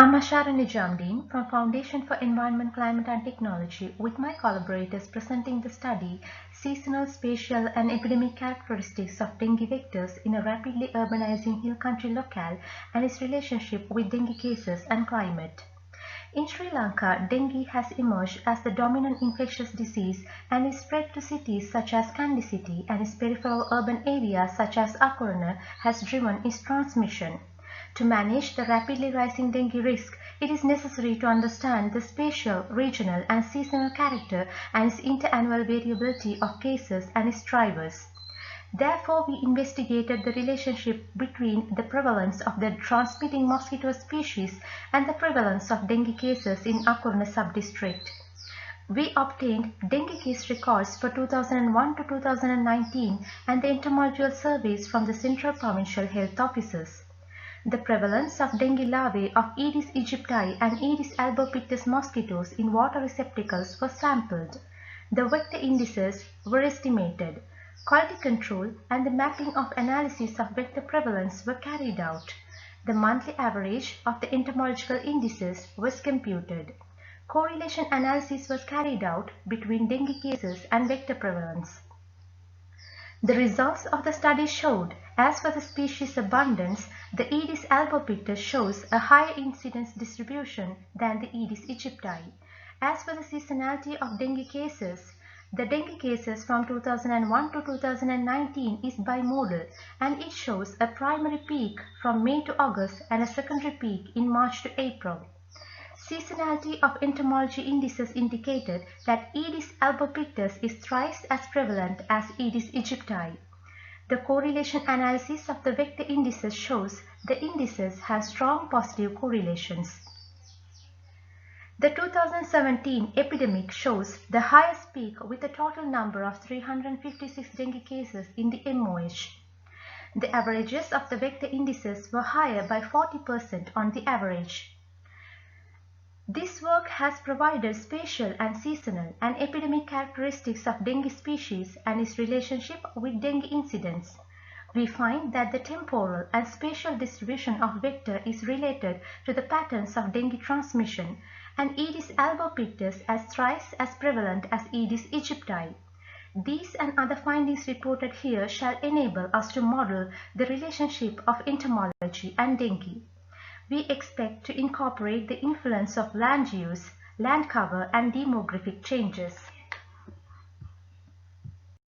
I'm Asharani Jamdeen from Foundation for Environment, Climate and Technology with my collaborators presenting the study Seasonal, Spatial and Epidemic Characteristics of Dengue Vectors in a Rapidly Urbanizing Hill Country Locale and its relationship with dengue cases and climate. In Sri Lanka, dengue has emerged as the dominant infectious disease and is spread to cities such as Kandy City, and its peripheral urban areas such as Akurana has driven its transmission. To manage the rapidly rising dengue risk, it is necessary to understand the spatial, regional and seasonal character and its interannual variability of cases and its drivers. Therefore, we investigated the relationship between the prevalence of the transmitting mosquito species and the prevalence of dengue cases in Akurna subdistrict. We obtained dengue case records for 2001 to 2019 and the entomological surveys from the Central Provincial Health Offices. The prevalence of dengue larvae of Aedes aegypti and Aedes albopictus mosquitoes in water receptacles was sampled. The vector indices were estimated. Quality control and the mapping of analysis of vector prevalence were carried out. The monthly average of the entomological indices was computed. Correlation analysis was carried out between dengue cases and vector prevalence. The results of the study showed, as for the species abundance, the Aedes albopictus shows a higher incidence distribution than the Aedes aegypti. As for the seasonality of dengue cases, the dengue cases from 2001 to 2019 is bimodal and it shows a primary peak from May to August and a secondary peak in March to April. Seasonality of entomology indices indicated that Aedes albopictus is thrice as prevalent as Aedes aegypti. The correlation analysis of the vector indices shows the indices have strong positive correlations. The 2017 epidemic shows the highest peak with a total number of 356 dengue cases in the MOH. The averages of the vector indices were higher by 40% on the average. This work has provided spatial and seasonal and epidemic characteristics of dengue species and its relationship with dengue incidence. We find that the temporal and spatial distribution of vector is related to the patterns of dengue transmission, and Aedes albopictus as thrice as prevalent as Aedes aegypti. These and other findings reported here shall enable us to model the relationship of entomology and dengue. We expect to incorporate the influence of land use, land cover and demographic changes.